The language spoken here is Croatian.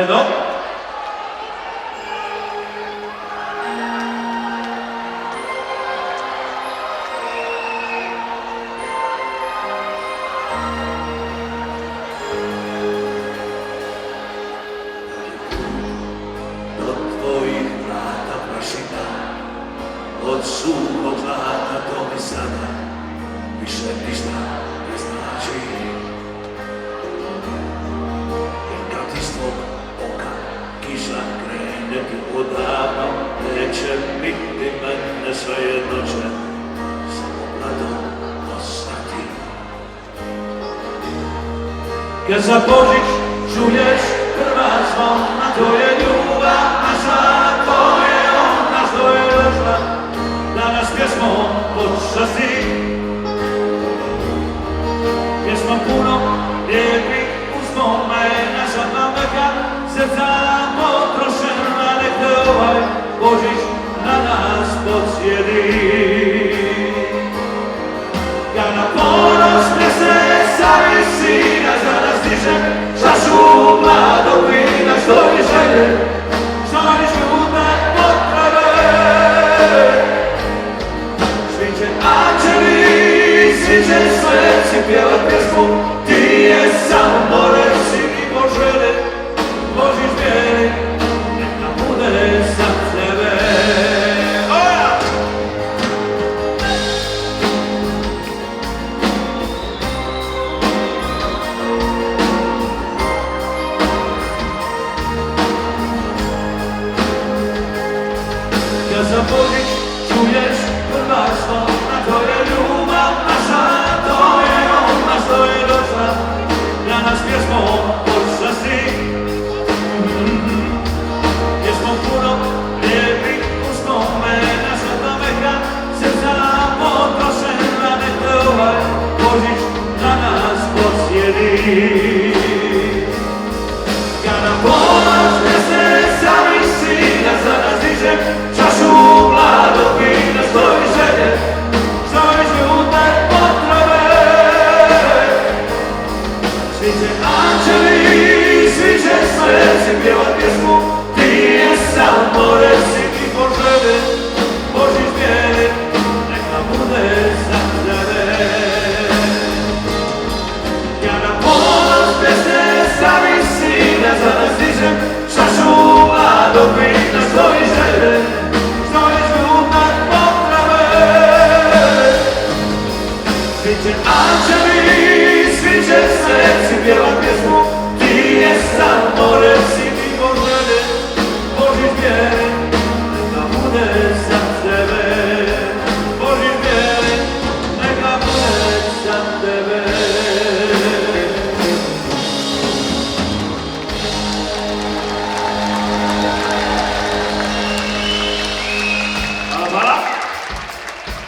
No. Do tvojich vrát a prašina, od suhog zlata to mi sada više ništa ne znači. Jer kad iz tvog oka kiša krene ti odavno, neće biti mene svejedno će samo bladom ostati. Kad za Božić čuješ prva zvona, to je ljubav naša, to je ona što je došla, da nas pjesmom počasti. Pjesmom punom lijepih uspomena, za mameka srca potrošena, nek te ovaj Božić na nas podsjedi.